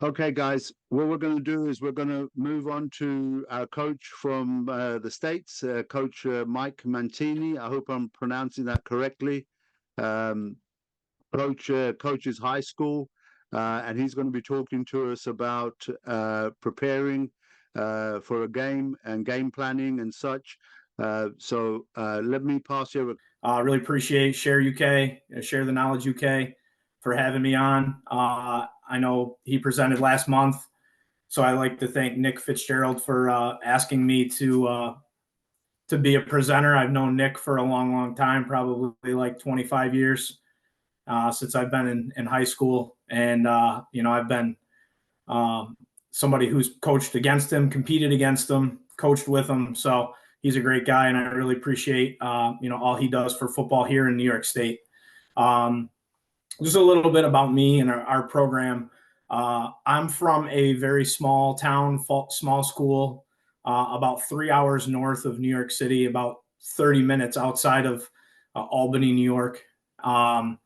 Okay, guys, what we're going to do is we're going to move on to our coach from the States, Coach Mike Mancini. I hope I'm pronouncing that correctly. Um, Coach coaches high school, and he's going to be talking to us about preparing for a game and game planning and such. So let me pass you. Really appreciate Share UK, Share the Knowledge UK, for having me on. I know he presented last month, so I like to thank Nick Fitzgerald for asking me to be a presenter. I've known Nick for a long, long time, probably like 25 years since I've been in high school, and I've been somebody who's coached against him, competed against him, coached with him. So he's a great guy, and I really appreciate all he does for football here in New York State. Um, just a little bit about me and our program. I'm from a very small town, small school, about 3 hours north of New York City, about 30 minutes outside of Albany, New York. I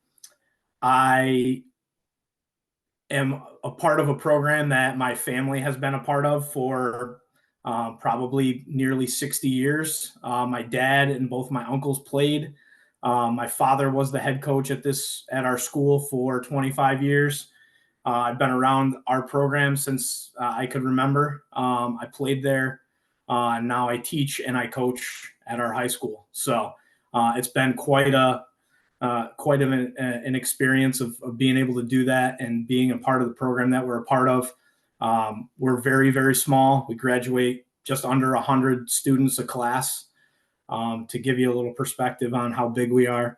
am a part of a program that my family has been a part of for probably nearly 60 years. My dad and both my uncles played. My father was the head coach at our school for 25 years. I've been around our program since I could remember. I played there. And now I teach and I coach at our high school. So it's been quite an experience of being able to do that and being a part of the program that we're a part of. We're very, very small. We graduate just under 100 students a class, to give you a little perspective on how big we are.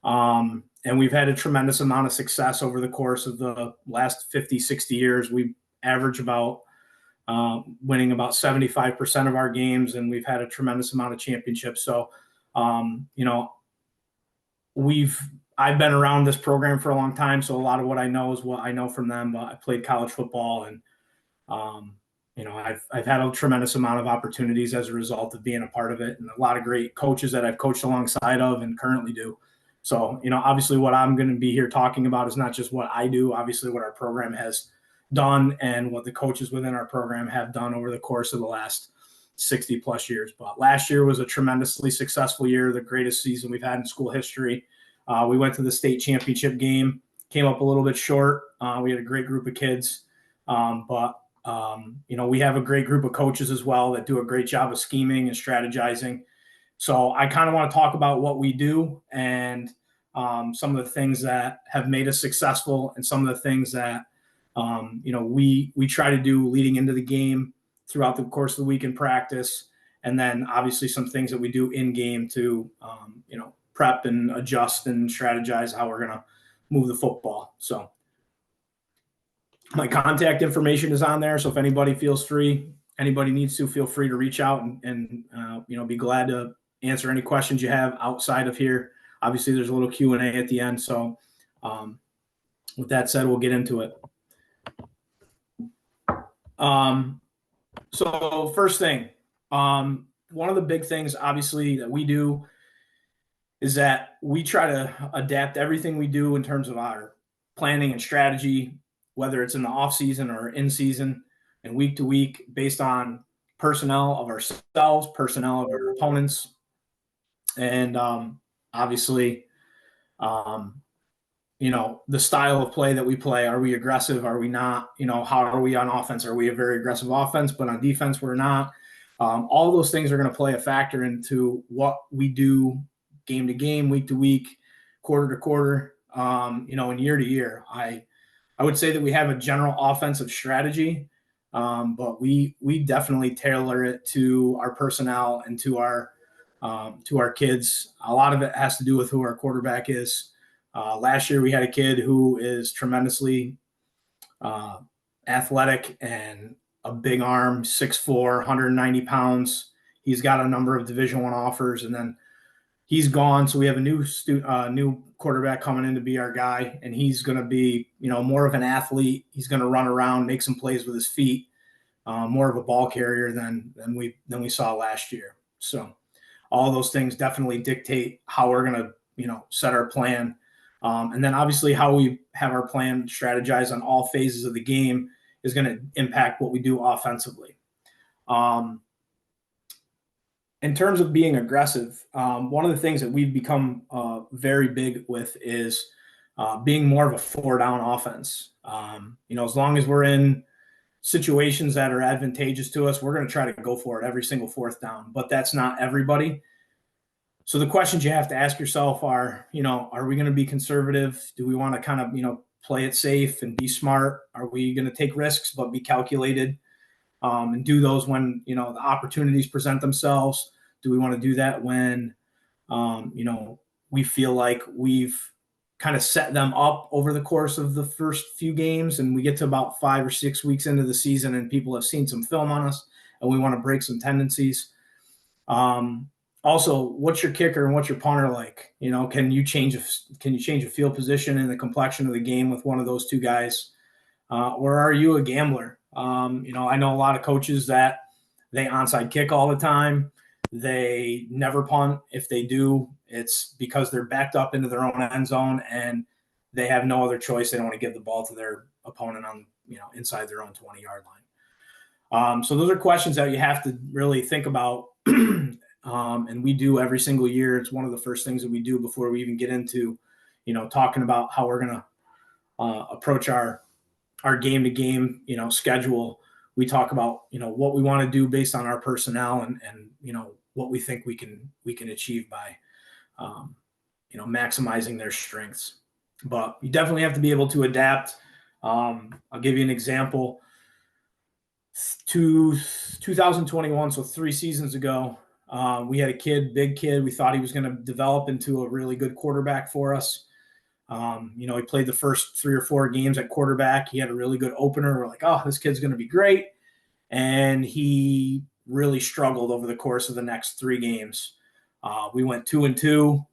And we've had a tremendous amount of success over the course of the last 50, 60 years. We average about winning about 75% of our games, and we've had a tremendous amount of championships. So, I've been around this program for a long time, so a lot of what I know is what I know from them. But I played college football, and I've had a tremendous amount of opportunities as a result of being a part of it, and a lot of great coaches that I've coached alongside of and currently do. So, obviously, what I'm going to be here talking about is not just what I do. Obviously, what our program has done and what the coaches within our program have done over the course of the last 60 plus years. But last year was a tremendously successful year, the greatest season we've had in school history. We went to the state championship game, came up a little bit short. We had a great group of kids, but we have a great group of coaches as well that do a great job of scheming and strategizing. So I kind of want to talk about what we do and some of the things that have made us successful and some of the things that we try to do leading into the game throughout the course of the week in practice, and then obviously some things that we do in game to prep and adjust and strategize how we're going to move the football. So my contact information is on there. So if anybody needs to, feel free to reach out and be glad to answer any questions you have outside of here. Obviously, there's a little Q&A at the end. So with that said, we'll get into it. So first thing, one of the big things, obviously, that we do is that we try to adapt everything we do in terms of our planning and strategy, whether it's in the off season or in season and week to week, based on personnel of ourselves, personnel of our opponents, and obviously, the style of play that we play. Are we aggressive? Are we not? How are we on offense? Are we a very aggressive offense, but on defense, we're not? All those things are going to play a factor into what we do game to game, week to week, quarter to quarter, and year to year. I would say that we have a general offensive strategy, but we definitely tailor it to our personnel and to our kids. A lot of it has to do with who our quarterback is. Last year, we had a kid who is tremendously athletic and a big arm, 6'4", 190 pounds. He's got a number of Division I offers, and then he's gone. So we have a new quarterback coming in to be our guy, and he's going to be, more of an athlete. He's going to run around, make some plays with his feet, more of a ball carrier than we saw last year. So all those things definitely dictate how we're going to, set our plan. And then obviously how we have our plan strategized on all phases of the game is going to impact what we do offensively. In terms of being aggressive, one of the things that we've become very big with is being more of a 4-down offense. As long as we're in situations that are advantageous to us, we're going to try to go for it every single 4th down, but that's not everybody. So the questions you have to ask yourself are, are we going to be conservative? Do we want to kind of, play it safe and be smart? Are we going to take risks but be calculated and do those when, the opportunities present themselves? Do we want to do that when, we feel like we've kind of set them up over the course of the first few games and we get to about 5 or 6 weeks into the season and people have seen some film on us and we want to break some tendencies? Also, what's your kicker and what's your punter like? Can you change a field position and the complexion of the game with one of those two guys? Or are you a gambler? I know a lot of coaches that they onside kick all the time. They never punt. If they do, it's because they're backed up into their own end zone and they have no other choice. They don't want to give the ball to their opponent on, inside their own 20-yard line. So those are questions that you have to really think about. And we do every single year. It's one of the first things that we do before we even get into, talking about how we're going to approach our game-to-game, schedule. We talk about, what we want to do based on our personnel and what we think we can achieve by, maximizing their strengths. But you definitely have to be able to adapt. I'll give you an example. 2021, so 3 seasons ago, we had a big kid. We thought he was going to develop into a really good quarterback for us. He played the first 3 or 4 games at quarterback. He had a really good opener. We're like, oh, this kid's going to be great. And he really struggled over the course of the next 3 games. We went 2-2.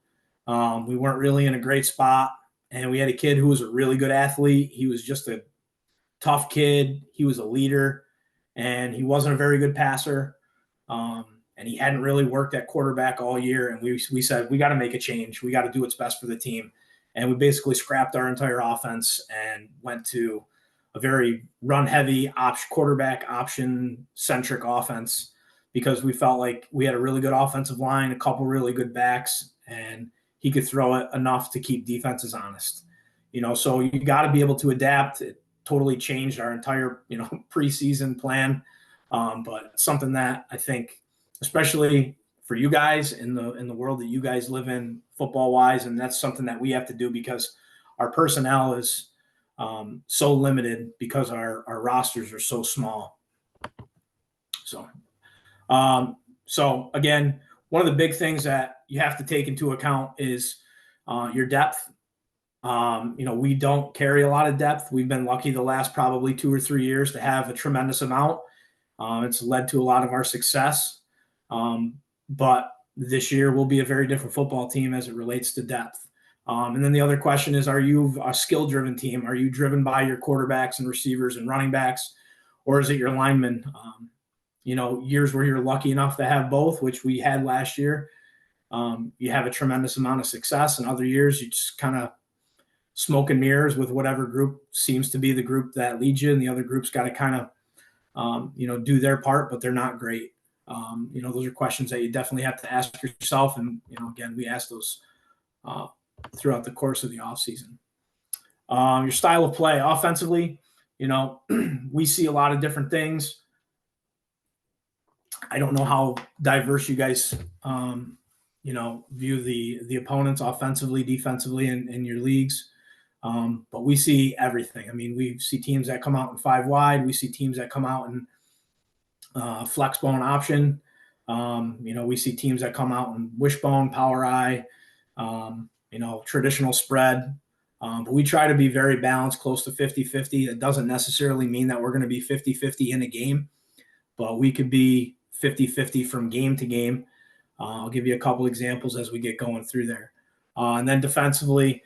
We weren't really in a great spot. And we had a kid who was a really good athlete. He was just a tough kid. He was a leader. And he wasn't a very good passer. And he hadn't really worked at quarterback all year. And we said, we got to make a change. We got to do what's best for the team. And we basically scrapped our entire offense and went to a very run-heavy quarterback option-centric offense because we felt like we had a really good offensive line, a couple really good backs, and he could throw it enough to keep defenses honest. So you got to be able to adapt. It totally changed our entire, preseason plan. But something that I think, especially for you guys in the world that you guys live in football wise. And that's something that we have to do because our personnel is so limited because our rosters are so small. So again, one of the big things that you have to take into account is your depth. We don't carry a lot of depth. We've been lucky the last probably 2 or 3 years to have a tremendous amount. It's led to a lot of our success. But this year will be a very different football team as it relates to depth. And then the other question is, are you a skill-driven team? Are you driven by your quarterbacks and receivers and running backs, or is it your linemen? Years where you're lucky enough to have both, which we had last year, you have a tremendous amount of success. And other years, you just kind of smoke and mirrors with whatever group seems to be the group that leads you, and the other group's got to kind of, do their part, but they're not great. Those are questions that you definitely have to ask yourself. And, again, we ask those throughout the course of the offseason. Your style of play offensively, we see a lot of different things. I don't know how diverse you guys, view the opponents offensively, defensively in your leagues. But we see everything. I mean, we see teams that come out in 5 wide. We see teams that come out in flex bone option. We see teams that come out in wishbone, power eye, traditional spread. But we try to be very balanced, close to 50-50. It doesn't necessarily mean that we're going to be 50-50 in a game, but we could be 50-50 from game to game. I'll give you a couple examples as we get going through there. And then defensively,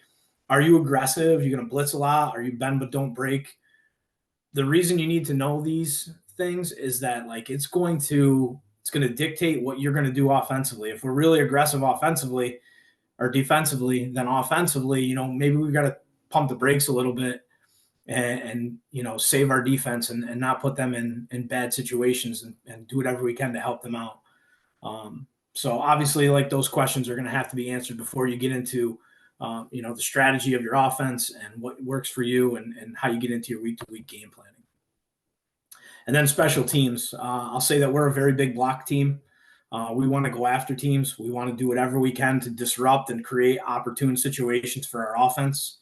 are you aggressive? You're going to blitz a lot? Are you bend but don't break? The reason you need to know these things is that it's going to dictate what you're going to do offensively. If we're really aggressive offensively or defensively, then offensively, maybe we've got to pump the brakes a little bit and save our defense and not put them in bad situations and do whatever we can to help them out. So obviously, like, those questions are going to have to be answered before you get into the strategy of your offense and what works for you and how you get into your week-to-week game planning. And then special teams. I'll say that we're a very big block team. We want to go after teams. We want to do whatever we can to disrupt and create opportune situations for our offense.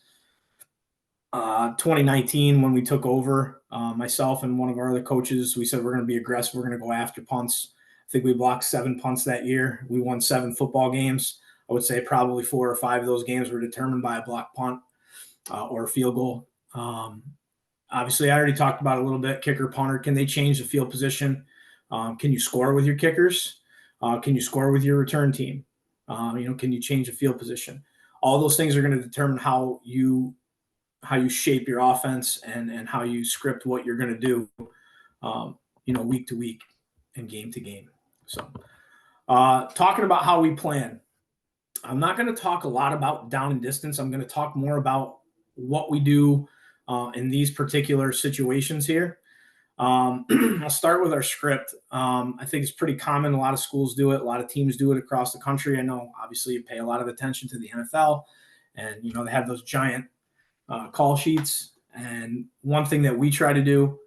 2019, when we took over, myself and one of our other coaches, we said we're going to be aggressive. We're going to go after punts. I think we blocked 7 punts that year. We won 7 football games. I would say probably 4 or 5 of those games were determined by a block punt or a field goal. Obviously, I already talked about it a little bit. Kicker, punter, can they change the field position? Can you score with your kickers? Can you score with your return team? Can you change the field position? All those things are going to determine how you shape your offense and how you script what you're going to do, week to week and game to game. So talking about how we plan, I'm not going to talk a lot about down and distance. I'm going to talk more about what we do in these particular situations here. I'll start with our script. I think it's pretty common. A lot of schools do it. A lot of teams do it across the country. I know, obviously, you pay a lot of attention to the NFL, and, they have those giant call sheets. And one thing that we try to do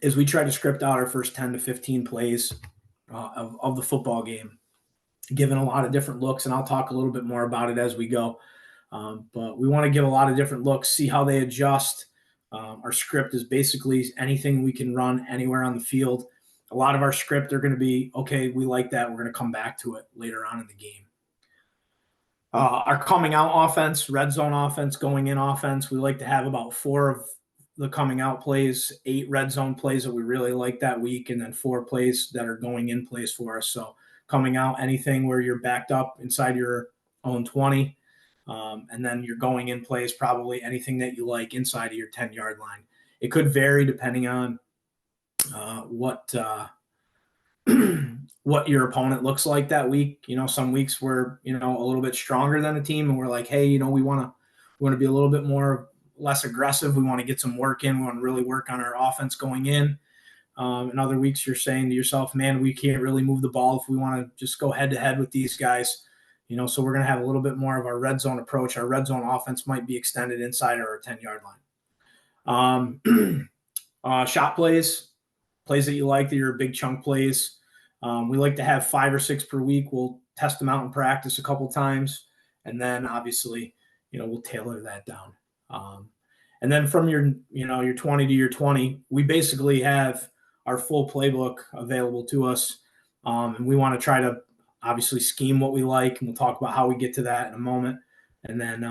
is we try to script out our first 10 to 15 plays of the football game, given a lot of different looks. And I'll talk a little bit more about it as we go. But we want to give a lot of different looks, see how they adjust. Our script is basically anything we can run anywhere on the field. A lot of our script are going to be, okay, we like that. We're going to come back to it later on in the game. Our coming out offense, red zone offense, going in offense, we like to have about 4 of the coming out plays, 8 red zone plays that we really like that week, and then 4 plays that are going in plays for us. So coming out, anything where you're backed up inside your own 20, and then you're going in plays, probably anything that you like inside of your 10-yard line. It could vary depending on what your opponent looks like that week. Some weeks we're, a little bit stronger than a team, and we're like, hey, we want to be a little bit less aggressive. We want to get some work in. We want to really work on our offense going in. And other weeks you're saying to yourself, man, we can't really move the ball if we want to just go head to head with these guys. So we're going to have a little bit more of our red zone approach. Our red zone offense might be extended inside our 10-yard line. Shot plays that you like, that are big chunk plays. We like to have 5 or 6 per week. We'll test them out in practice a couple times, and then obviously, we'll tailor that down. And then from your 20 to your 20, we basically have our full playbook available to us. And we want to try to obviously scheme what we like, and we'll talk about how we get to that in a moment. And then,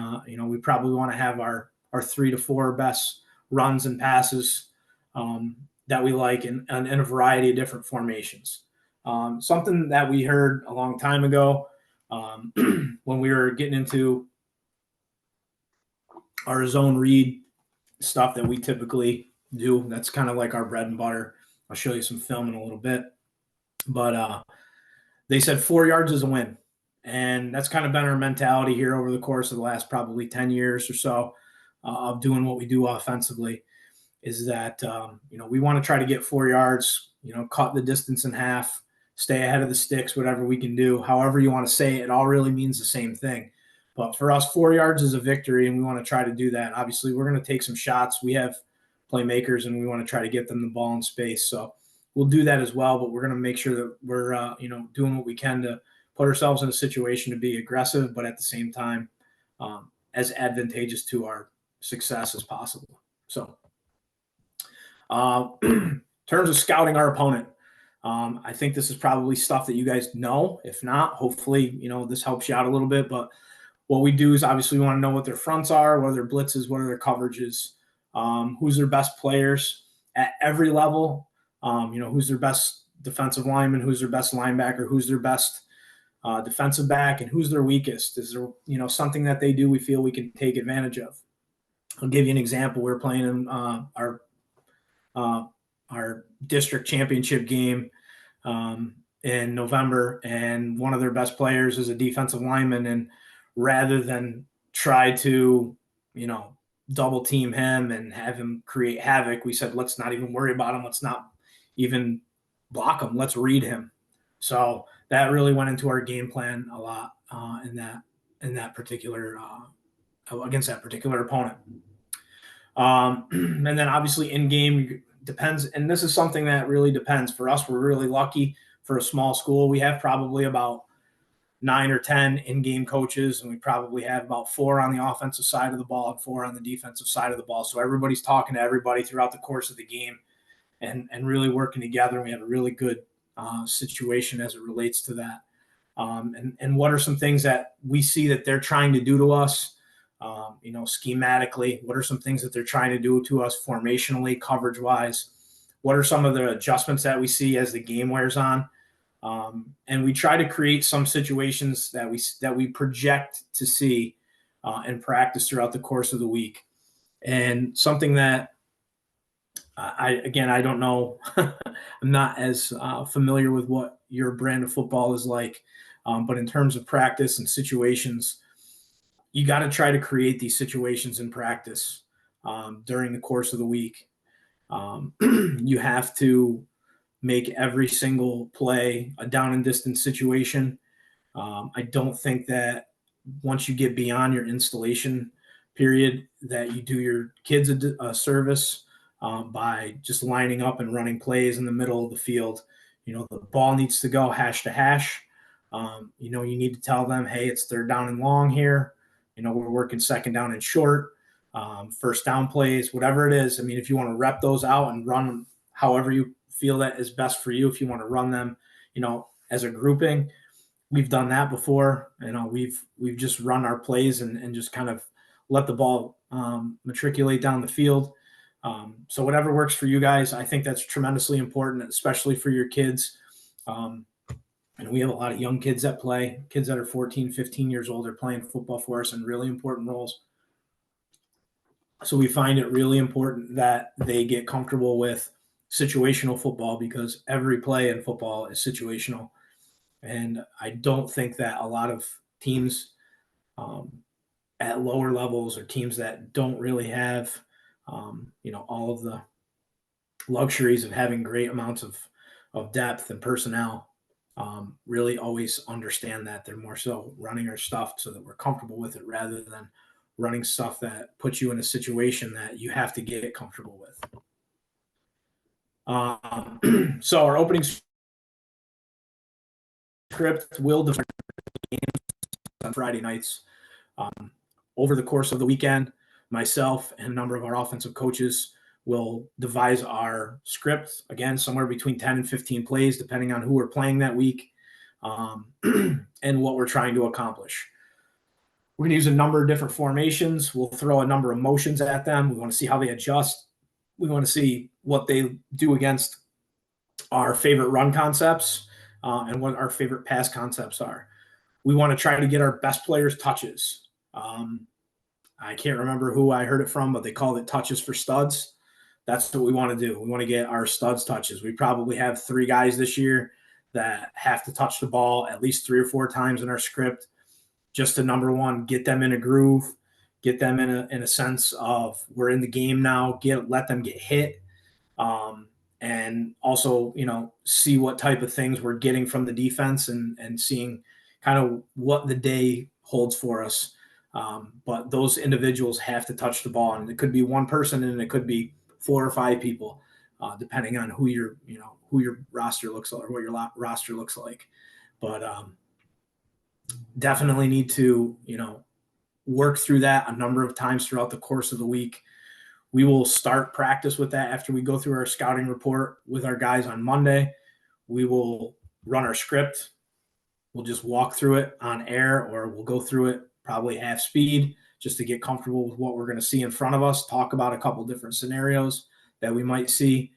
we probably want to have our 3 to 4 best runs and passes that we like in a variety of different formations. Something that we heard a long time ago when we were getting into our zone read stuff that we typically do. That's kind of like our bread and butter. I'll show you some film in a little bit. But they said 4 yards is a win. And that's kind of been our mentality here over the course of the last probably 10 years or so of doing what we do offensively, is that, we want to try to get 4 yards, cut the distance in half, stay ahead of the sticks, whatever we can do. However you want to say it, it all really means the same thing. But for us, 4 yards is a victory, and we want to try to do that. Obviously, we're going to take some shots. We have playmakers, and we want to try to get them the ball in space. So we'll do that as well, but we're going to make sure that we're, doing what we can to put ourselves in a situation to be aggressive, but at the same time, as advantageous to our success as possible. So in terms of scouting our opponent, I think this is probably stuff that you guys know. If not, hopefully, this helps you out a little bit. But what we do is obviously we want to know what their fronts are, what are their blitzes, what are their coverages, who's their best players at every level, who's their best defensive lineman, who's their best linebacker, who's their best defensive back, and who's their weakest. Is there, something that they do we feel we can take advantage of? I'll give you an example. We're playing in our district championship game in November, and one of their best players is a defensive lineman. And rather than try to, double team him and have him create havoc, we said, let's not even worry about him. Let's not even block him. Let's read him. So that really went into our game plan a lot in that particular against that particular opponent. And then obviously in game depends, and this is something that really depends. For us, we're really lucky. For a small school, we have probably about 9 or 10 in-game coaches, and we probably have about 4 on the offensive side of the ball and 4 on the defensive side of the ball. So everybody's talking to everybody throughout the course of the game and really working together. We have a really good situation as it relates to that. And what are some things that we see that they're trying to do to us, schematically? What are some things that they're trying to do to us formationally, coverage-wise? What are some of the adjustments that we see as the game wears on? And we try to create some situations that we project to see and practice throughout the course of the week. And something that I don't know, I'm not as familiar with what your brand of football is like, but in terms of practice and situations, you got to try to create these situations in practice during the course of the week. You have to make every single play a down and distance situation. I don't think that once you get beyond your installation period that you do your kids a service by just lining up and running plays in the middle of the field. The ball needs to go hash to hash. You need to tell them, hey, it's third down and long here. We're working second down and short, first down plays, whatever it is. I mean, if you want to rep those out and run them however you feel that is best for you, if you want to run them, as a grouping, we've done that before. We've just run our plays and just kind of let the ball matriculate down the field. So whatever works for you guys, I think that's tremendously important, especially for your kids. And we have a lot of young kids that play, kids that are 14, 15 years old are playing football for us in really important roles. So we find it really important that they get comfortable with situational football because every play in football is situational. And I don't think that a lot of teams at lower levels or teams that don't really have, all of the luxuries of having great amounts of depth and personnel really always understand that. They're more so running our stuff so that we're comfortable with it rather than running stuff that puts you in a situation that you have to get comfortable with. So our opening script will define games on Friday nights. Over the course of the weekend, myself and a number of our offensive coaches will devise our script, again, somewhere between 10 and 15 plays, depending on who we're playing that week and what we're trying to accomplish. We're going to use a number of different formations. We'll throw a number of motions at them. We want to see how they adjust. We want to see what they do against our favorite run concepts and what our favorite pass concepts are. We want to try to get our best players touches. I can't remember who I heard it from, but they called it touches for studs. That's what we want to do. We want to get our studs touches. We probably have 3 guys this year that have to touch the ball at least 3 or 4 times in our script just to, number one, get them in a groove, get them in a sense of we're in the game now, let them get hit, and also, see what type of things we're getting from the defense and seeing kind of what the day holds for us. But those individuals have to touch the ball, and it could be one person and it could be 4 or 5 people, depending on who your roster looks like or what your roster looks like. But definitely need to, work through that a number of times throughout the course of the week. We will start practice with that after we go through our scouting report with our guys on Monday. We will run our script. We'll just walk through it on air, or we'll go through it probably half speed just to get comfortable with what we're going to see in front of us, talk about a couple different scenarios that we might see.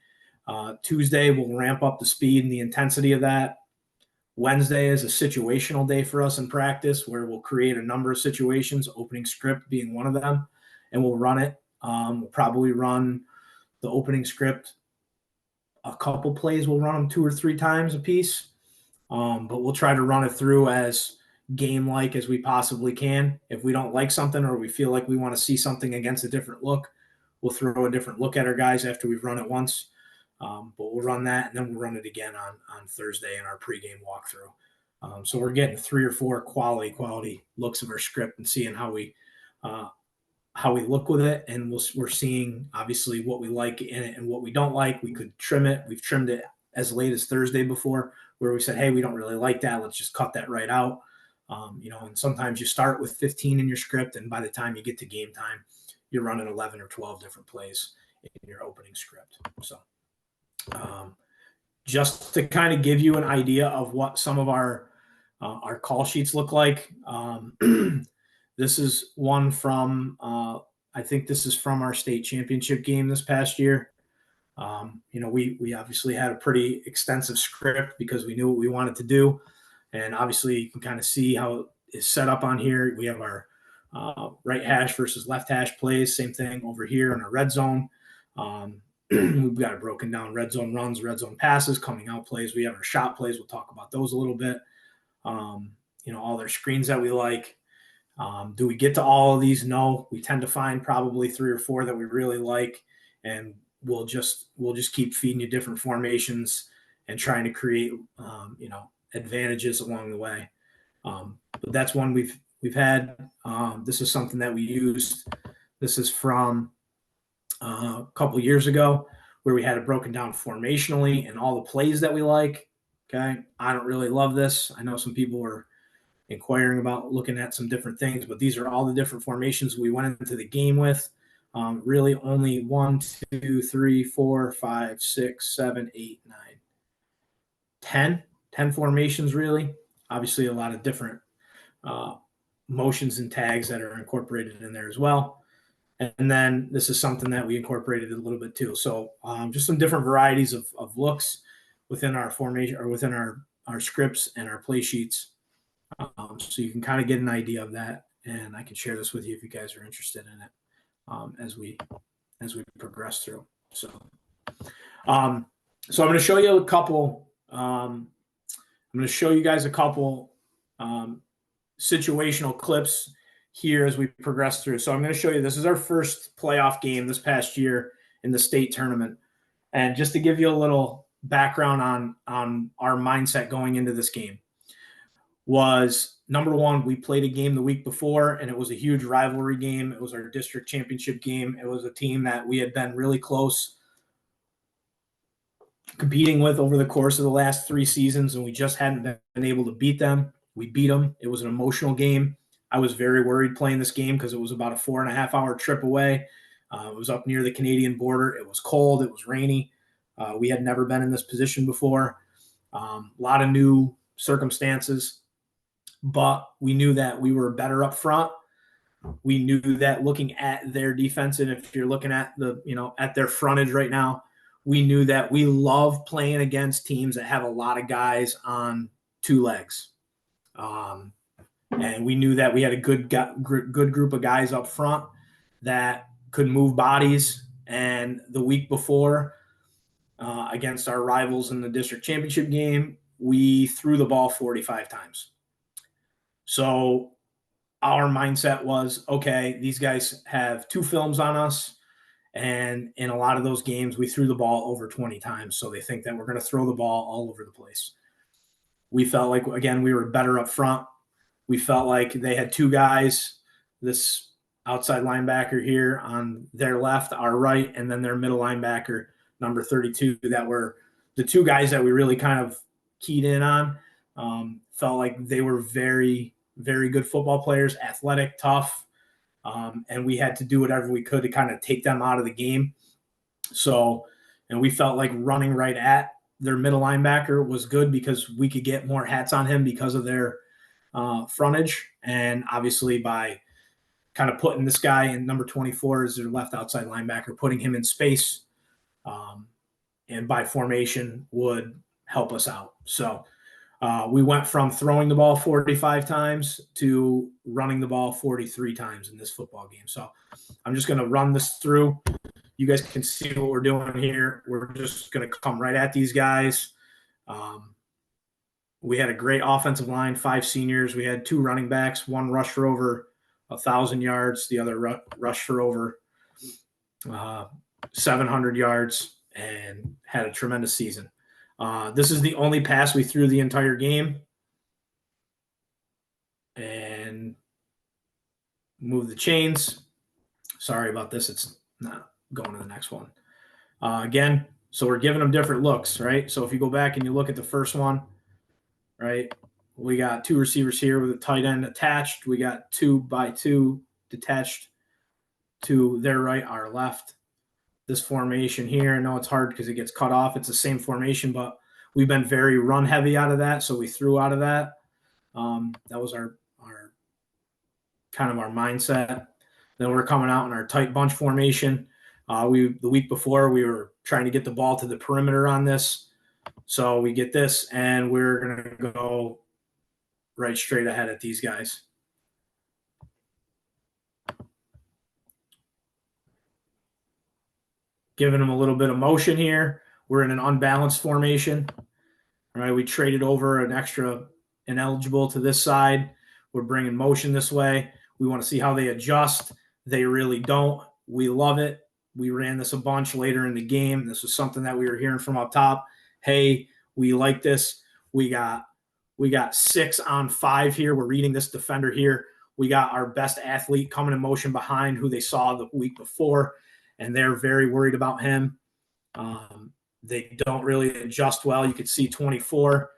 Tuesday, we'll ramp up the speed and the intensity of that. Wednesday is a situational day for us in practice where we'll create a number of situations, opening script being one of them, and we'll run it. We'll probably run the opening script a couple plays. We'll run them 2 or 3 times a piece, but we'll try to run it through as, game-like as we possibly can. If we don't like something or we feel like we want to see something against a different look, we'll throw a different look at our guys after we've run it once. But we'll run that, and then we'll run it again on Thursday in our pregame walkthrough. So we're getting 3 or 4 quality looks of our script and seeing how we look with it, and we're seeing obviously what we like in it and what we don't like. We could trim it. We've trimmed it as late as Thursday before, where we said, hey, we don't really like that. Let's just cut that right out. And sometimes you start with 15 in your script, and by the time you get to game time, you're running 11 or 12 different plays in your opening script. So just to kind of give you an idea of what some of our call sheets look like. This is one from, I think this is from our state championship game this past year. We obviously had a pretty extensive script because we knew what we wanted to do. And obviously you can kind of see how it is set up on here. We have our right hash versus left hash plays. Same thing over here in our red zone. We've got it broken down: red zone runs, red zone passes, coming out plays. We have our shot plays. We'll talk about those a little bit. All their screens that we like. Do we get to all of these? No. We tend to find probably 3 or 4 that we really like, and we'll just keep feeding you different formations and trying to create advantages along the way. But that's one we've had. This is something that we used. This is from a couple years ago, where we had it broken down formationally and all the plays that we like. Okay. I don't really love this. I know some people were inquiring about looking at some different things, but these are all the different formations we went into the game with. Really only 1, 2, 3, 4, 5, 6, 7, 8, 9, 10 formations, really. Obviously a lot of different motions and tags that are incorporated in there as well. And then this is something that we incorporated a little bit too. So just some different varieties of looks within our formation, or within our scripts and our play sheets. So you can kind of get an idea of that, and I can share this with you if you guys are interested in it as we progress through. So I'm going to show you a couple. I'm going to show you guys a couple situational clips here as we progress through. So I'm going to show you, this is our first playoff game this past year in the state tournament. And just to give you a little background on our mindset going into this game, was number one, we played a game the week before, and it was a huge rivalry game. It was our district championship game. It was a team that we had been really close competing with over the course of the last 3 seasons, and we just hadn't been able to beat them. We beat them. It was an emotional game. I was very worried playing this game because it was about a 4.5-hour trip away. It was up near the Canadian border. It was cold. It was rainy. We had never been in this position before. A lot of new circumstances, but we knew that we were better up front. We knew that looking at their defense, and if you're looking at at their frontage right now, we knew that we love playing against teams that have a lot of guys on 2 legs. And we knew that we had a good group of guys up front that could move bodies. And the week before, against our rivals in the district championship game, we threw the ball 45 times. So our mindset was, okay, these guys have 2 films on us. And in a lot of those games, we threw the ball over 20 times. So they think that we're going to throw the ball all over the place. We felt like, again, we were better up front. We felt like they had 2 guys, this outside linebacker here on their left, our right, and then their middle linebacker, number 32, that were the 2 guys that we really kind of keyed in on. Felt like they were very, very good football players, athletic, tough, and we had to do whatever we could to kind of take them out of the game. So, and we felt like running right at their middle linebacker was good because we could get more hats on him because of their frontage. And obviously by kind of putting this guy in number 24 as their left outside linebacker, putting him in space and by formation would help us out. So we went from throwing the ball 45 times to running the ball 43 times in this football game. So I'm just going to run this through. You guys can see what we're doing here. We're just going to come right at these guys. We had a great offensive line, 5 seniors. We had 2 running backs, one rushed for over 1,000 yards, the other rushed for over 700 yards, and had a tremendous season. This is the only pass we threw the entire game. And move the chains. Sorry about this. It's not going to the next one. Again, so we're giving them different looks, right? So if you go back and you look at the first one, right, we got 2 receivers here with a tight end attached. We got 2 by 2 detached to their right, our left. This formation here, I know it's hard because it gets cut off. It's the same formation, but we've been very run heavy out of that, so we threw out of that. That was our kind of our mindset. Then we're coming out in our tight bunch formation. The week before, we were trying to get the ball to the perimeter on this. So we get this, and we're going to go right straight ahead at these guys. Giving them a little bit of motion here. We're in an unbalanced formation. All right, we traded over an extra ineligible to this side. We're bringing motion this way. We want to see how they adjust. They really don't. We love it. We ran this a bunch later in the game. This was something that we were hearing from up top. Hey, we like this. We got 6 on 5 here. We're reading this defender here. We got our best athlete coming in motion behind who they saw the week before, and they're very worried about him. They don't really adjust well. You could see 24,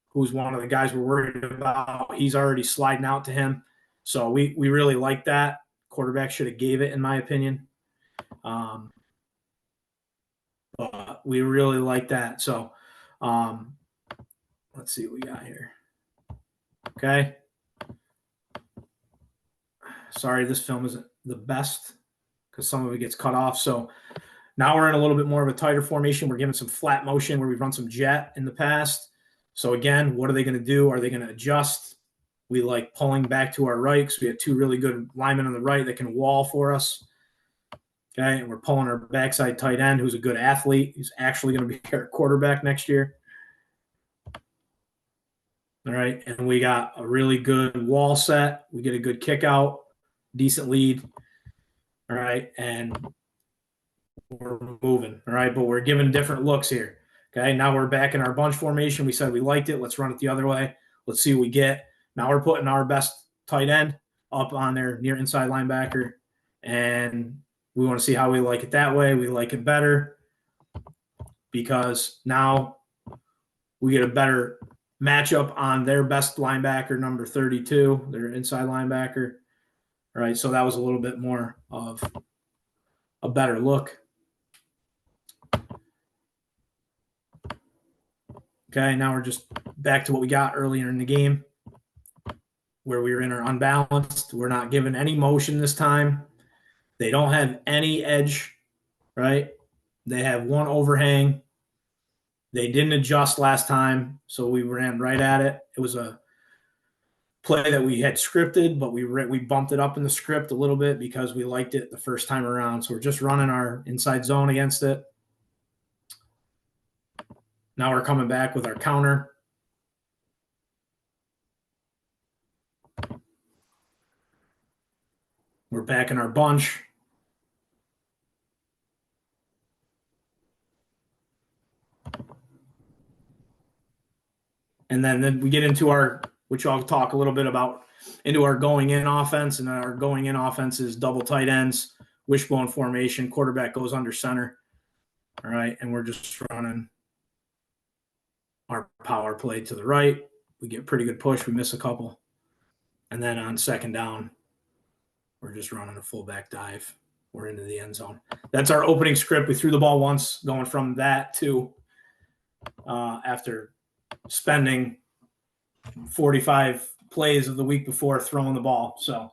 who's one of the guys we're worried about. He's already sliding out to him. So we really like that. Quarterback should have gave it, in my opinion. But we really like that. So let's see what we got here. Okay. Sorry, this film isn't the best because some of it gets cut off. So now we're in a little bit more of a tighter formation. We're giving some flat motion where we've run some jet in the past. So again, what are they going to do? Are they going to adjust? We like pulling back to our right because we have 2 really good linemen on the right that can wall for us. Okay, and we're pulling our backside tight end, who's a good athlete. He's actually going to be our quarterback next year. All right, and we got a really good wall set. We get a good kick out, decent lead. All right, and we're moving. All right, but we're giving different looks here. Okay, now we're back in our bunch formation. We said we liked it. Let's run it the other way. Let's see what we get. Now we're putting our best tight end up on their near inside linebacker, and we want to see how we like it that way. We like it better because now we get a better matchup on their best linebacker, number 32, their inside linebacker. All right, so that was a little bit more of a better look. Okay, now we're just back to what we got earlier in the game where we were in our unbalanced. We're not giving any motion this time. They don't have any edge, right? They have 1 overhang. They didn't adjust last time, so we ran right at it. It was a play that we had scripted, but we bumped it up in the script a little bit because we liked it the first time around. So we're just running our inside zone against it. Now we're coming back with our counter. We're back in our bunch. And then we get into our, which I'll talk a little bit about, into our going in offense. And our going in offense is double tight ends, wishbone formation, quarterback goes under center. All right. And we're just running our power play to the right. We get pretty good push. We miss a couple. And then on second down, we're just running a fullback dive. We're into the end zone. That's our opening script. We threw the ball once, going from that to after spending 45 plays of the week before throwing the ball. So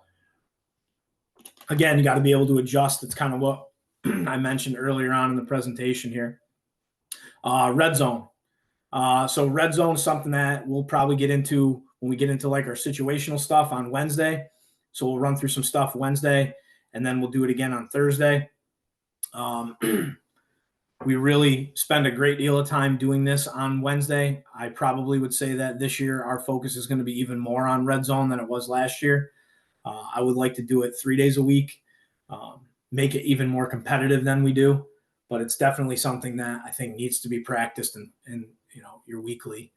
again, you got to be able to adjust. It's kind of what I mentioned earlier on in the presentation here. Red zone. So red zone is something that we'll probably get into when we get into like our situational stuff on Wednesday. So we'll run through some stuff Wednesday, and then we'll do it again on Thursday. We really spend a great deal of time doing this on Wednesday. I probably would say that this year our focus is going to be even more on red zone than it was last year. I would like to do it 3 days a week, make it even more competitive than we do. But it's definitely something that I think needs to be practiced in your weekly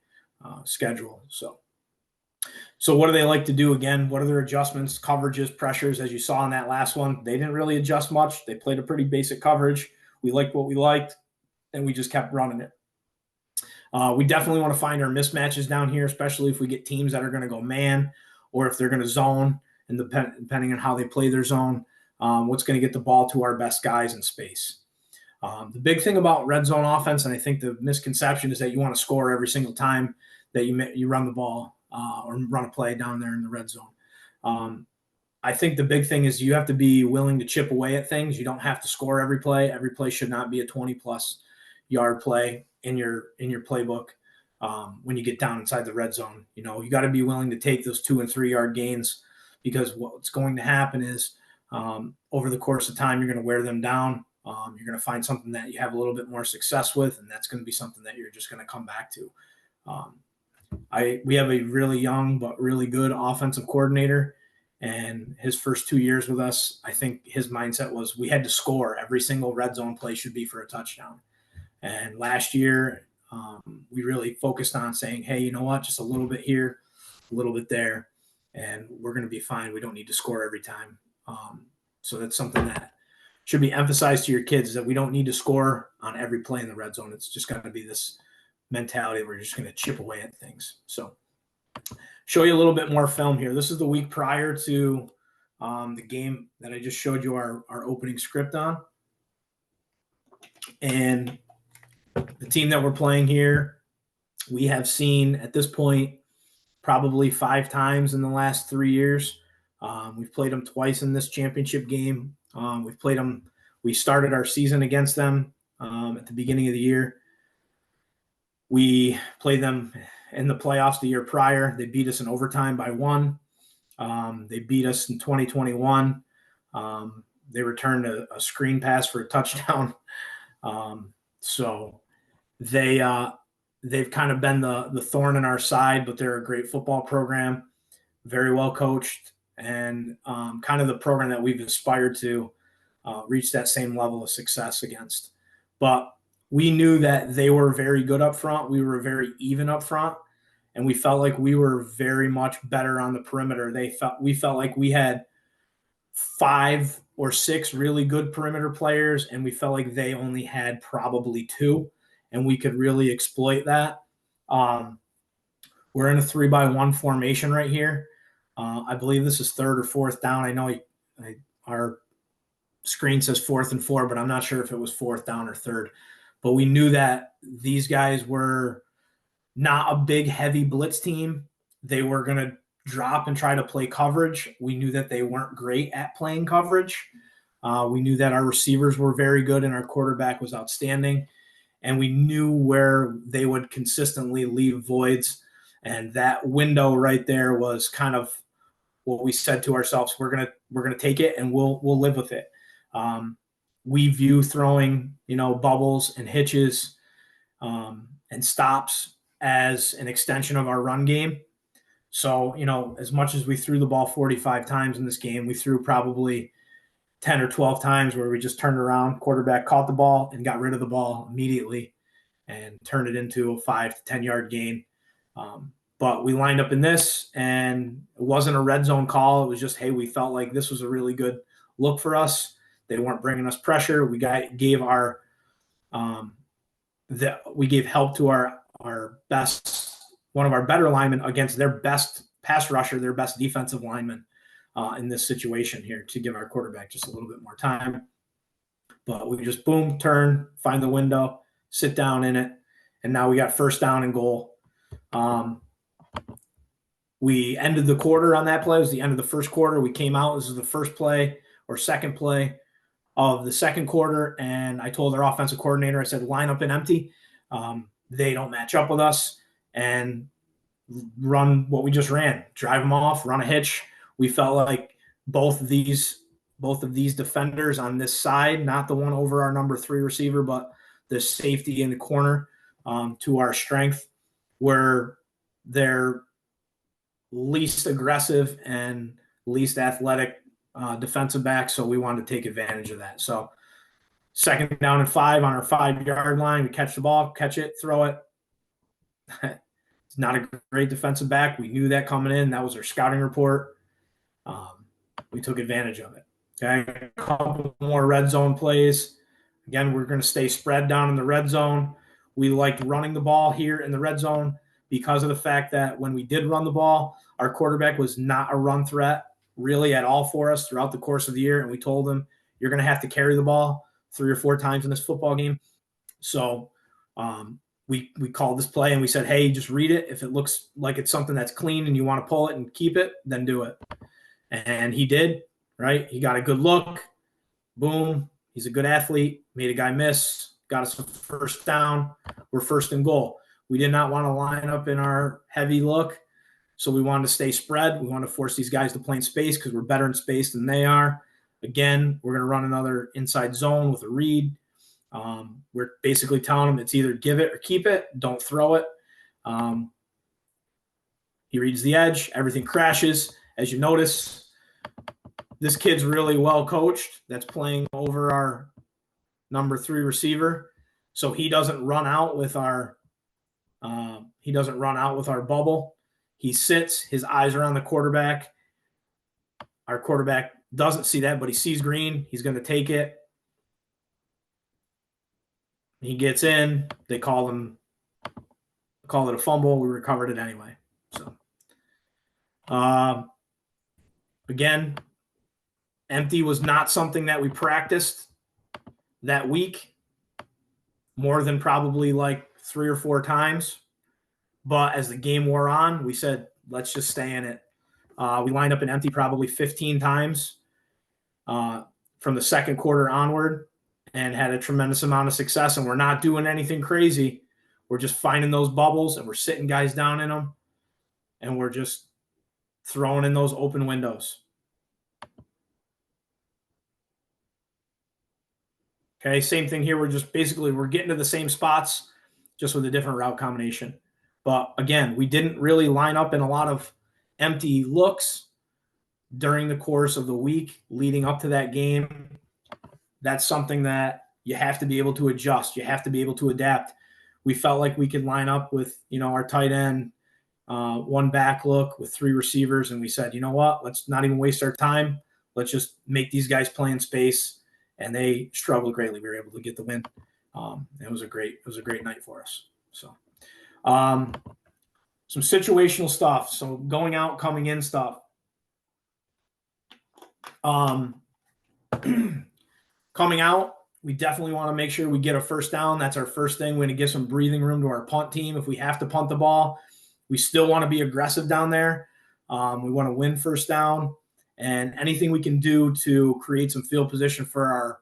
schedule. So what do they like to do again? What are their adjustments, coverages, pressures? As you saw in that last one, they didn't really adjust much. They played a pretty basic coverage. We liked what we liked, and we just kept running it. We definitely want to find our mismatches down here, especially if we get teams that are going to go man or if they're going to zone, and depending on how they play their zone, what's going to get the ball to our best guys in space. The big thing about red zone offense, and I think the misconception, is that you want to score every single time that you run the ball or run a play down there in the red zone. I think the big thing is you have to be willing to chip away at things. You don't have to score every play. Every play should not be a 20-plus yard play in your playbook. When you get down inside the red zone, you got to be willing to take those 2 and 3 yard gains, because what's going to happen is over the course of time, you're going to wear them down. You're going to find something that you have a little bit more success with, and that's going to be something that you're just going to come back to. We have a really young but really good offensive coordinator, and his first 2 years with us, I think his mindset was we had to score. Every single red zone play should be for a touchdown. And last year, we really focused on saying, hey, you know what, just a little bit here, a little bit there, and we're going to be fine. We don't need to score every time. So that's something that should be emphasized to your kids, that we don't need to score on every play in the red zone. It's just got to be this mentality where we're just going to chip away at things. So show you a little bit more film here. This is the week prior to the game that I just showed you our opening script on. And the team that we're playing here, we have seen at this point probably 5 times in the last 3 years. We've played them twice in this championship game. We've played them. We started our season against them at the beginning of the year. We played them in the playoffs the year prior. They beat us in overtime by 1. They beat us in 2021. They returned a screen pass for a touchdown. So they've kind of been the thorn in our side, but they're a great football program, very well coached, and kind of the program that we've aspired to reach that same level of success against. But we knew that they were very good up front. We were very even up front, and we felt like we were very much better on the perimeter. We felt like we had 5 or 6 really good perimeter players, and we felt like they only had probably 2, and we could really exploit that. We're in a 3-by-1 formation right here. I believe this is 3rd or 4th down. I know our screen says 4th and 4, but I'm not sure if it was 4th down or 3rd. But we knew that these guys were not a big, heavy blitz team. They were going to drop and try to play coverage. We knew that they weren't great at playing coverage. We knew that our receivers were very good and our quarterback was outstanding. And we knew where they would consistently leave voids. And that window right there was kind of what we said to ourselves: we're gonna take it and we'll live with it. We view throwing, bubbles and hitches and stops as an extension of our run game. So, as much as we threw the ball 45 times in this game, we threw probably 10 or 12 times where we just turned around, quarterback caught the ball and got rid of the ball immediately and turned it into a 5 to 10 yard gain. But we lined up in this, and it wasn't a red zone call. It was just, hey, we felt like this was a really good look for us. They weren't bringing us pressure. We gave help to our best, one of our better linemen against their best pass rusher, their best defensive lineman in this situation here, to give our quarterback just a little bit more time. But we just boom, turn, find the window, sit down in it, and now we got 1st down and goal. We ended the quarter on that play. It was the end of the 1st quarter. We came out. This is the 1st play or 2nd play of the 2nd quarter, and I told our offensive coordinator, I said, line up and empty. They don't match up with us, and run what we just ran. Drive them off, run a hitch. We felt like both of these defenders on this side, not the one over our number 3 receiver, but the safety in the corner to our strength. We're their least aggressive and least athletic defensive back, so we wanted to take advantage of that. So 2nd down and 5 on our 5-yard line. We catch the ball, catch it, throw it. It's not a great defensive back. We knew that coming in. That was our scouting report. We took advantage of it. Okay, a couple more red zone plays. Again, we're going to stay spread down in the red zone. We liked running the ball here in the red zone because of the fact that when we did run the ball, our quarterback was not a run threat really at all for us throughout the course of the year. And we told him, you're going to have to carry the ball 3 or 4 times in this football game. So we called this play and we said, hey, just read it. If it looks like it's something that's clean and you want to pull it and keep it, then do it. And he did, right? He got a good look. Boom. He's a good athlete. Made a guy miss. Got us a 1st down. We're 1st and goal. We did not want to line up in our heavy look, so we wanted to stay spread. We wanted to force these guys to play in space because we're better in space than they are. Again, we're going to run another inside zone with a read. We're basically telling them it's either give it or keep it. Don't throw it. He reads the edge. Everything crashes. As you notice, this kid's really well coached. That's playing over our number 3 receiver. So he doesn't run out with our bubble. He sits. His eyes are on the quarterback. Our quarterback doesn't see that, but he sees green. He's going to take it. He gets in. They call it a fumble. We recovered it anyway. So, again, empty was not something that we practiced that week more than probably like 3 or 4 times. But as the game wore on, we said, let's just stay in it. We lined up an empty probably 15 times from the 2nd quarter onward and had a tremendous amount of success. And we're not doing anything crazy. We're just finding those bubbles and we're sitting guys down in them. And we're just throwing in those open windows. Okay, same thing here. We're getting to the same spots, just with a different route combination. But again, we didn't really line up in a lot of empty looks during the course of the week leading up to that game. That's something that you have to be able to adjust. You have to be able to adapt. We felt like we could line up with, our tight end, 1 back look with 3 receivers. And we said, you know what, let's not even waste our time. Let's just make these guys play in space. And they struggled greatly. We were able to get the win. It was a great night for us. So, some situational stuff. So going out, coming in stuff. Coming out, we definitely want to make sure we get a 1st down. That's our first thing. We're going to give some breathing room to our punt team. If we have to punt the ball, we still want to be aggressive down there. We want to win 1st down. And anything we can do to create some field position for our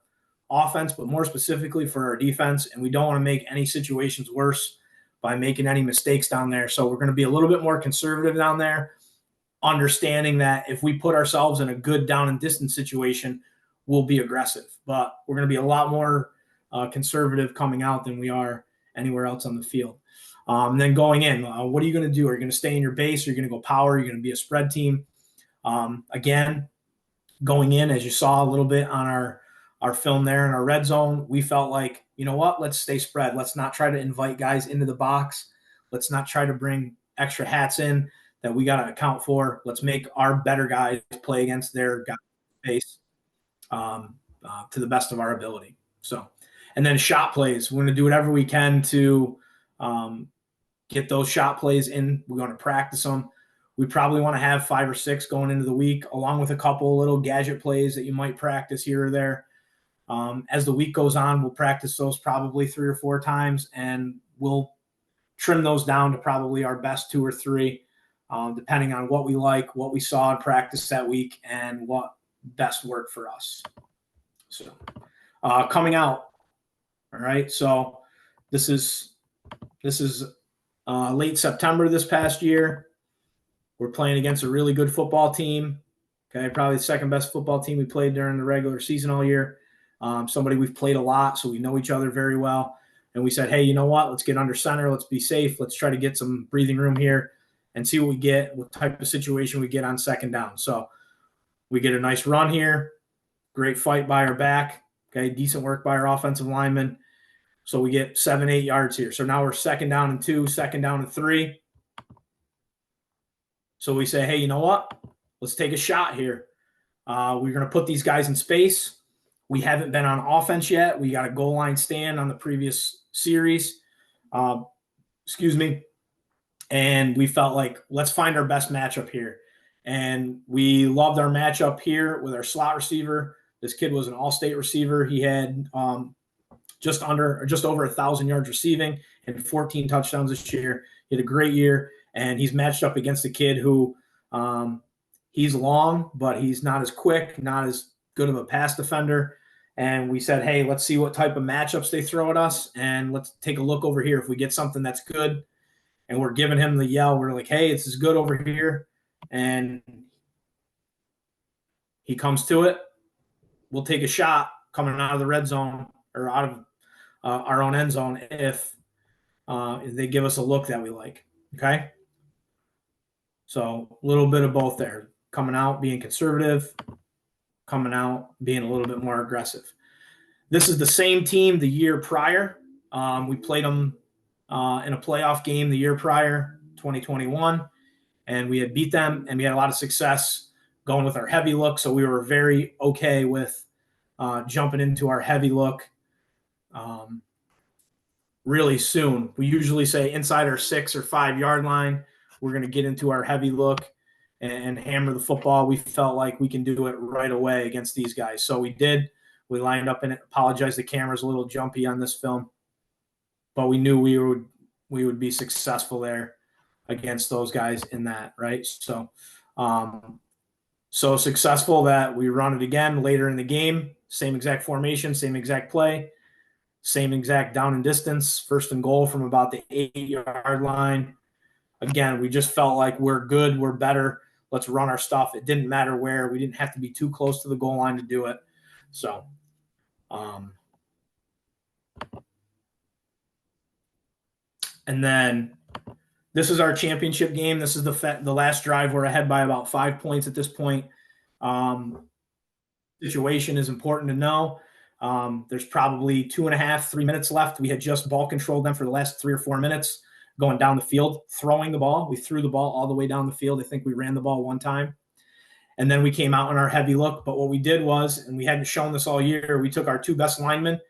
offense, but more specifically for our defense. And we don't want to make any situations worse by making any mistakes down there. So we're going to be a little bit more conservative down there, understanding that if we put ourselves in a good down and distance situation, we'll be aggressive. But we're going to be a lot more conservative coming out than we are anywhere else on the field. And then going in, what are you going to do? Are you going to stay in your base? Are you going to go power? Are you going to be a spread team? Again, going in, as you saw a little bit on our film there in our red zone, we felt like, you know what, let's stay spread. Let's not try to invite guys into the box. Let's not try to bring extra hats in that we got to account for. Let's make our better guys play against their guys' base to the best of our ability. So, and then shot plays. We're going to do whatever we can to get those shot plays in. We're going to practice them. We probably want to have 5 or 6 going into the week, along with a couple little gadget plays that you might practice here or there. As the week goes on, we'll practice those probably 3 or 4 times, and we'll trim those down to probably our best 2 or 3, depending on what we like, what we saw in practice that week, and what best worked for us. So coming out, all right. So this is late September this past year. We're playing against a really good football team. Okay, probably the 2nd best football team we played during the regular season all year. Somebody we've played a lot, so we know each other very well. And we said, hey, you know what? Let's get under center. Let's be safe. Let's try to get some breathing room here and see what we get, what type of situation we get on second down. So we get a nice run here. Great fight by our back. Okay, decent work by our offensive lineman. So we get 7-8 yards here. So now we're 2nd down and 2, 2nd down and 3. So we say, hey, you know what? Let's take a shot here. We're going to put these guys in space. We haven't been on offense yet. We got a goal line stand on the previous series. And we felt like, let's find our best matchup here. And we loved our matchup here with our slot receiver. This kid was an all-state receiver. He had just over 1,000 yards receiving and 14 touchdowns this year. He had a great year, and he's matched up against a kid who he's long, but he's not as quick, not as good of a pass defender. And we said, hey, let's see what type of matchups they throw at us, and let's take a look over here. If we get something that's good, and we're giving him the yell, we're like, hey, this is good over here. And he comes to it. We'll take a shot coming out of the red zone or out of our own end zone if they give us a look that we like. Okay. So a little bit of both there. Coming out, being conservative, coming out, being a little bit more aggressive. This is the same team the year prior. We played them in a playoff game the year prior, 2021, and we had beat them, and we had a lot of success going with our heavy look. So we were very okay with jumping into our heavy look really soon. We usually say inside our 6 or 5 yard line, we're going to get into our heavy look and hammer the football. We felt like we can do it right away against these guys. So we did. We lined up and apologize. The camera's a little jumpy on this film, but we knew we would be successful there against those guys in that, right? So, so successful that we run it again later in the game. Same exact formation, same exact play, same exact down and distance, 1st and goal from about the 8 yard line. Again, we just felt like we're good, we're better. Let's run our stuff. It didn't matter where. We didn't have to be too close to the goal line to do it. So, and then this is our championship game. This is the last drive. We're ahead by about 5 points at this point. Situation is important to know. There's probably 2.5, 3 minutes left. We had just ball controlled them for the last 3 or 4 minutes going down the field, throwing the ball. We threw the ball all the way down the field. I think we ran the ball one time. And then we came out on our heavy look. But what we did was, and we hadn't shown this all year, we took our 2 best linemen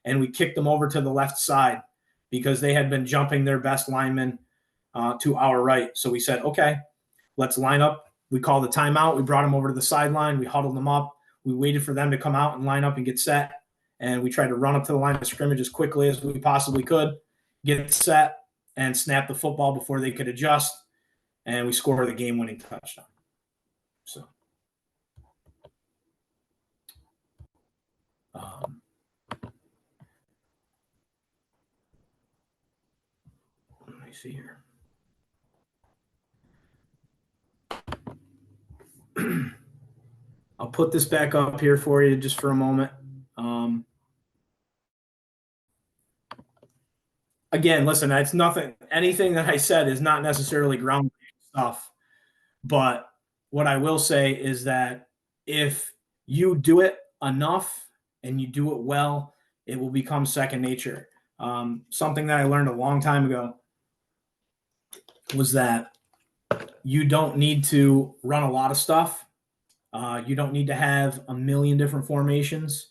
and we kicked them over to the left side because they had been jumping their best linemen to our right. So we said, okay, let's line up. We called the timeout. We brought them over to the sideline. We huddled them up. We waited for them to come out and line up and get set. And we tried to run up to the line of scrimmage as quickly as we possibly could, get set, and snap the football before they could adjust. And we scored the game-winning touchdown. So, let me see here. I'll put this back up here for you just for a moment. Again, listen, it's nothing. Anything that I said is not necessarily groundbreaking stuff. But what I will say is that if you do it enough and you do it well, it will become second nature. Something that I learned a long time ago was that you don't need to run a lot of stuff. You don't need to have a million different formations.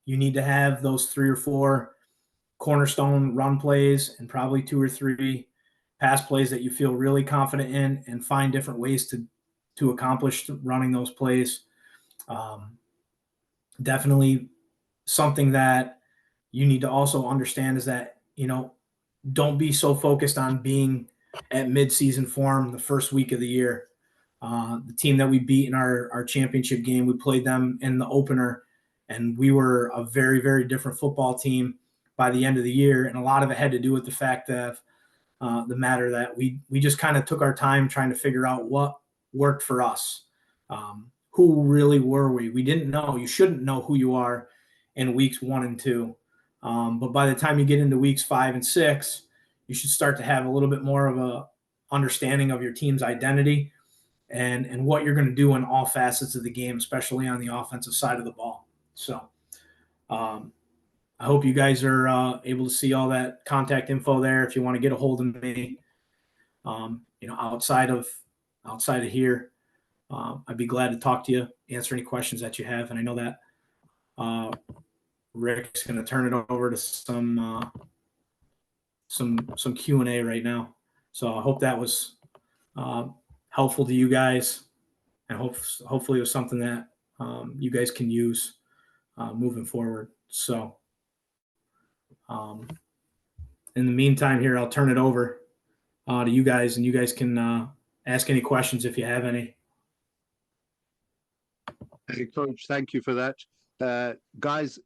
You need to have those 3 or 4 cornerstone run plays and probably 2 or 3 pass plays that you feel really confident in, and find different ways to accomplish running those plays. Definitely something that you need to also understand is that, don't be so focused on being at mid-season form the first week of the year. The team that we beat in our championship game, we played them in the opener, and we were a very, very different football team by the end of the year. And a lot of it had to do with the fact that the matter that we just kind of took our time trying to figure out what worked for us. Who really were we? We didn't know. You shouldn't know who you are in weeks 1 and 2. But by the time you get into weeks 5 and 6, you should start to have a little bit more of a understanding of your team's identity and what you're going to do in all facets of the game, especially on the offensive side of the ball. So I hope you guys are able to see all that contact info there. If you want to get a hold of me, outside of here, I'd be glad to talk to you, answer any questions that you have. And I know that Rick's going to turn it over to some Q&A right now. So I hope that was helpful to you guys, and hopefully it was something that you guys can use moving forward. So in the meantime here, I'll turn it over to you guys, and you guys can ask any questions if you have any. Hey, Coach, thank you for that. Guys,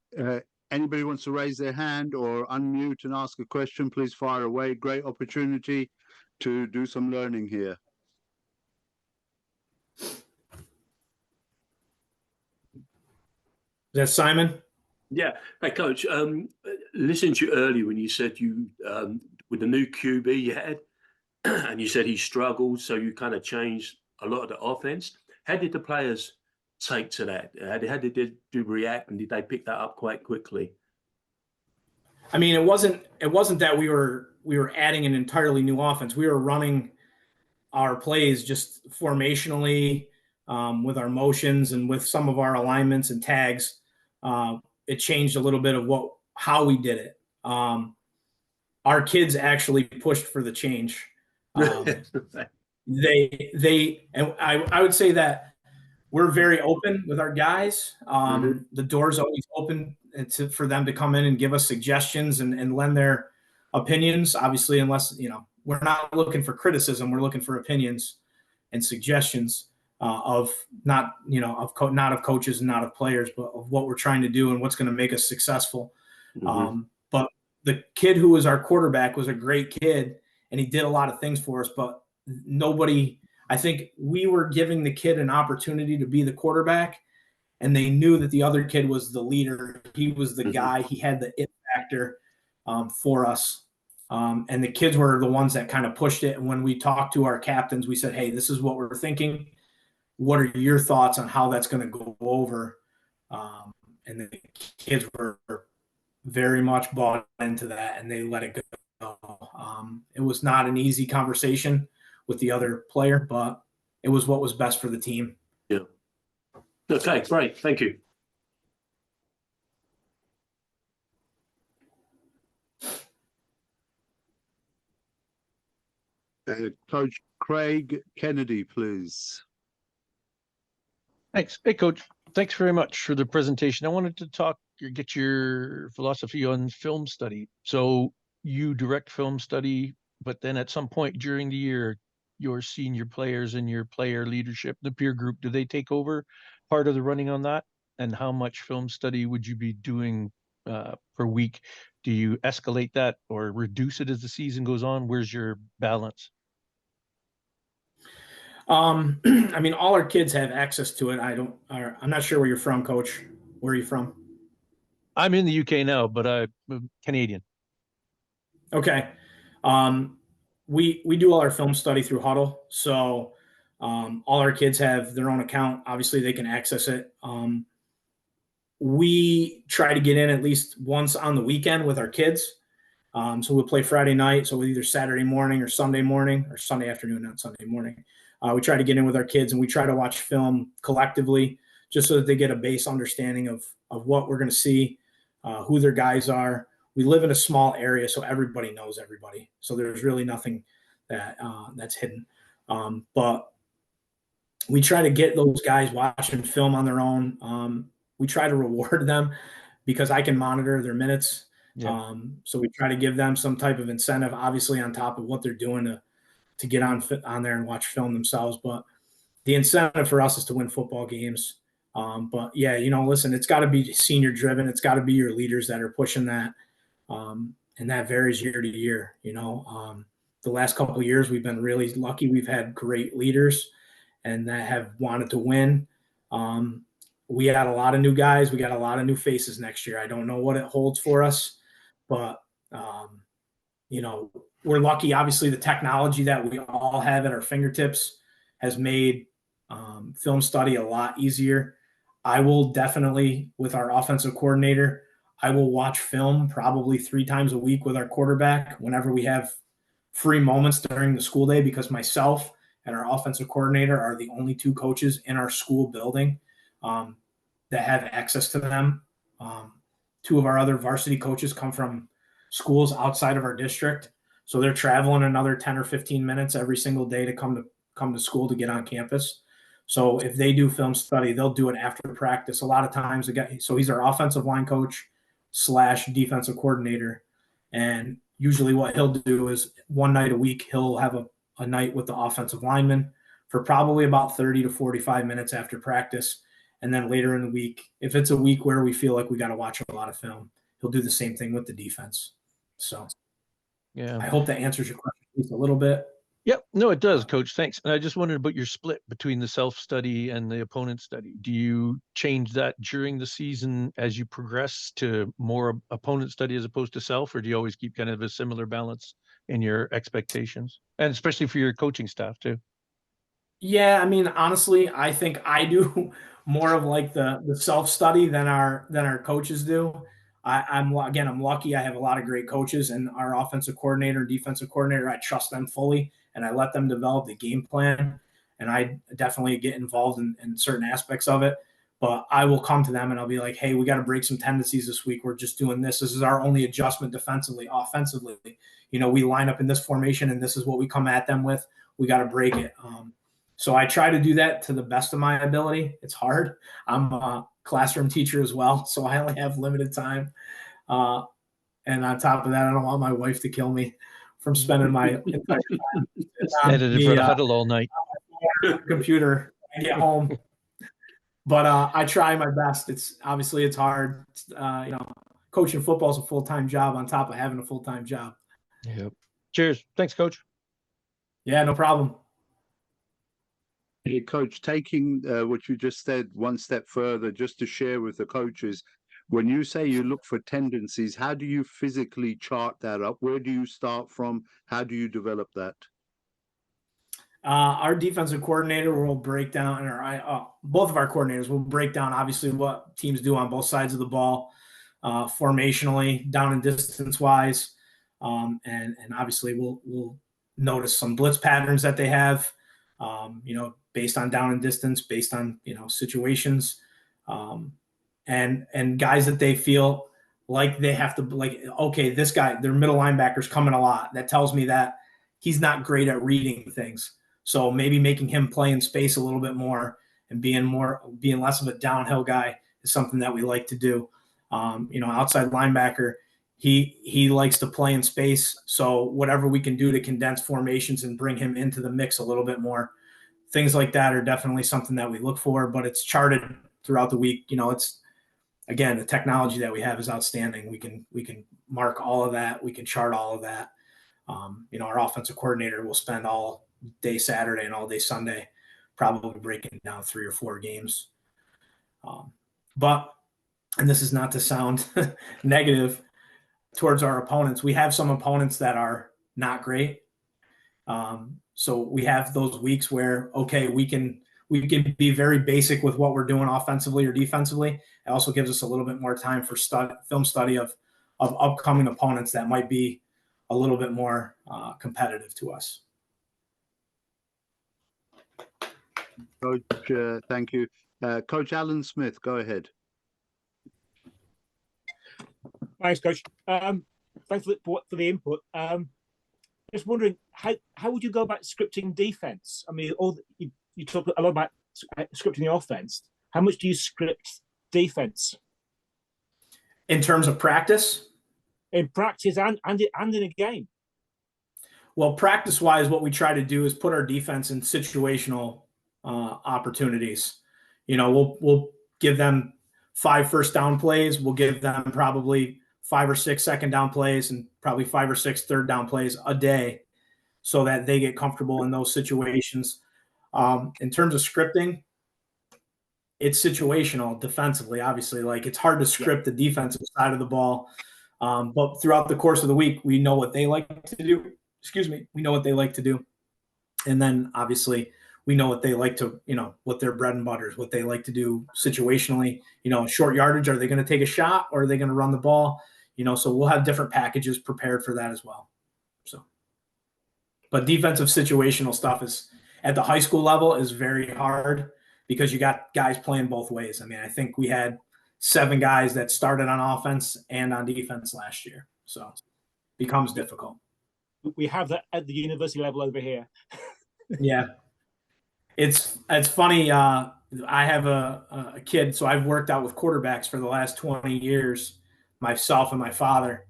anybody wants to raise their hand or unmute and ask a question, please fire away. Great opportunity to do some learning here. Is that Simon? Yeah. Hey, Coach, listening to you earlier when you said you, with the new QB you had, and you said he struggled, so you kind of changed a lot of the offense. How did the players take to that? How did they react, and did they pick that up quite quickly? I mean, it wasn't that we were adding an entirely new offense. We were running our plays just formationally with our motions and with some of our alignments and tags. It changed a little bit of how we did it. Our kids actually pushed for the change. They and I would say that we're very open with our guys. The door's always open for them to come in and give us suggestions and lend their opinions. Obviously, unless we're not looking for criticism, we're looking for opinions and suggestions of not of coaches and not of players, but of what we're trying to do and what's going to make us successful. But the kid who was our quarterback was a great kid, and he did a lot of things for us. But I think we were giving the kid an opportunity to be the quarterback, and they knew that the other kid was the leader. He was the guy. He had the it factor for us. And the kids were the ones that kind of pushed it. And when we talked to our captains, we said, hey, this is what we're thinking. What are your thoughts on how that's going to go over? And the kids were very much bought into that, and they let it go. It was not an easy conversation with the other player, but it was what was best for the team. Yeah. Okay, great. Thank you. Coach Craig Kennedy, please. Thanks. Hey, Coach. Thanks very much for the presentation. I wanted to get your philosophy on film study. So you direct film study, but then at some point during the year, your senior players and your player leadership, the peer group, do they take over part of the running on that? And how much film study would you be doing per week? Do you escalate that or reduce it as the season goes on? Where's your balance? I mean, all our kids have access to it. I'm not sure where you're from, Coach. Where are you from? I'm in the UK now, but I'm Canadian. Okay. We do all our film study through Huddle. So all our kids have their own account. Obviously, they can access it. We try to get in at least once on the weekend with our kids. So we'll play Friday night. So either Saturday morning or Sunday afternoon, not Sunday morning. We try to get in with our kids, and we try to watch film collectively just so that they get a base understanding of what we're going to see, who their guys are. We live in a small area, so everybody knows everybody. So there's really nothing that's hidden. But we try to get those guys watching film on their own. We try to reward them because I can monitor their minutes. Yeah. So we try to give them some type of incentive, obviously on top of what they're doing to get on there and watch film themselves. But the incentive for us is to win football games. But yeah, listen, it's got to be senior driven. It's got to be your leaders that are pushing that. And that varies year to year. The last couple of years, we've been really lucky. We've had great leaders and that have wanted to win. We had a lot of new guys. We got a lot of new faces next year. I don't know what it holds for us. but you know, we're lucky. Obviously, the technology that we all have at our fingertips has made film study a lot easier. I will definitely, with our offensive coordinator, I will watch film probably 3 times a week with our quarterback whenever we have free moments during the school day, because myself and our offensive coordinator are the only 2 coaches in our school building that have access to them. 2 of our other varsity coaches come from schools outside of our district, so they're traveling another 10 or 15 minutes every single day to come to school to get on campus. So if they do film study, they'll do it after practice. A lot of times, so he's our offensive line coach / defensive coordinator, and usually what he'll do is one night a week he'll have a night with the offensive lineman for probably about 30 to 45 minutes after practice. And then later in the week, if it's a week where we feel like we got to watch a lot of film, he'll do the same thing with the defense. So Yeah. I hope that answers your question at least a little bit. Yep. No, it does, Coach. Thanks. And I just wondered about your split between the self-study and the opponent study. Do you change that during the season as you progress to more opponent study as opposed to self, or do you always keep kind of a similar balance in your expectations? And especially for your coaching staff too. Yeah, I mean, honestly, I think I do more of like the self-study than our coaches do. I'm lucky. I have a lot of great coaches, and our offensive coordinator and defensive coordinator, I trust them fully, and I let them develop the game plan. And I definitely get involved in certain aspects of it. But I will come to them and I'll be like, hey, we got to break some tendencies this week. We're just doing this. This is our only adjustment defensively. Offensively, you know, we line up in this formation and this is what we come at them with. We got to break it. So I try to do that to the best of my ability. It's hard. I'm a classroom teacher as well, so I only have limited time. And on top of that, I don't want my wife to kill me from spending my entire time Standing in front of huddle all night. Computer and get home. But I try my best. It's hard. You know, coaching football is a full-time job on top of having a full-time job. Yep. Cheers. Thanks, Coach. Yeah, no problem. Hey, Coach, taking what you just said one step further, just to share with the coaches, when you say you look for tendencies, how do you physically chart that up? Where do you start from? How do you develop that? Our defensive coordinator will break down, or both of our coordinators will break down, obviously, what teams do on both sides of the ball, formationally, down and distance-wise, and obviously we'll notice some blitz patterns that they have, you know, based on down and distance, based on, you know, situations, and guys that they feel like they have to, like, okay, this guy, their middle linebacker's coming a lot. That tells me that he's not great at reading things. So maybe making him play in space a little bit more and being less of a downhill guy is something that we like to do. You know, outside linebacker, he likes to play in space. So whatever we can do to condense formations and bring him into the mix a little bit more, things like that are definitely something that we look for, but it's charted throughout the week. You know, it's, again, the technology that we have is outstanding. We can mark all of that. We can chart all of that. You know, our offensive coordinator will spend all day Saturday and all day Sunday probably breaking down 3 or 4 games. But, and this is not to sound negative towards our opponents, we have some opponents that are not great. So we have those weeks where, okay, we can be very basic with what we're doing offensively or defensively. It also gives us a little bit more time for film study of upcoming opponents that might be a little bit more competitive to us. Coach, thank you. Coach Alan Smith, go ahead. Thanks, Coach. Thanks for the input. Just wondering, how would you go about scripting defense? I mean, you talk a lot about scripting the offense. How much do you script defense? In terms of practice? In practice and in a game. Well, practice-wise, what we try to do is put our defense in situational opportunities. You know, we'll give them 5 first down plays. We'll give them probably 5 or 6 second down plays and probably 5 or 6 third down plays a day so that they get comfortable in those situations. In terms of scripting, it's situational defensively, obviously. Like, it's hard to script the defensive side of the ball. But throughout the course of the week, we know what they like to do. Excuse me. We know what they like to do. And then obviously we know what they like to, what their bread and butter is, what they like to do situationally, short yardage. Are they going to take a shot or are they going to run the ball? So we'll have different packages prepared for that as well. So, but defensive situational stuff is at the high school level is very hard because you got guys playing both ways. I mean, I think we had 7 guys that started on offense and on defense last year. So it becomes difficult. We have that at the university level over here. Yeah. It's funny. I have a kid, so I've worked out with quarterbacks for the last 20 years, myself and my father.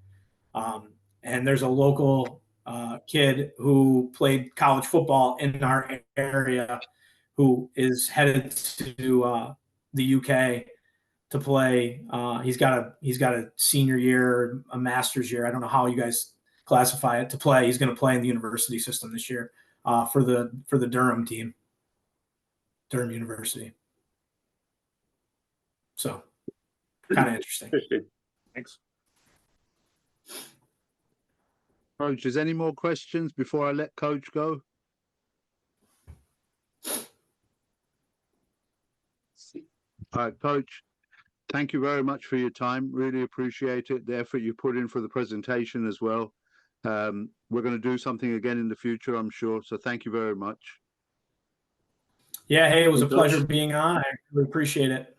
And there's a local kid who played college football in our area who is headed to the UK to play. He's got a senior year, a master's year. I don't know how you guys classify it to play. He's going to play in the university system this year for the Durham team. Durham University. So kind of interesting. Thanks. Coach, is any more questions before I let Coach go? All right, Coach, thank you very much for your time. Really appreciate it. The effort you put in for the presentation as well. We're going to do something again in the future, I'm sure. So thank you very much. Yeah, hey, it was a pleasure being on. I really appreciate it.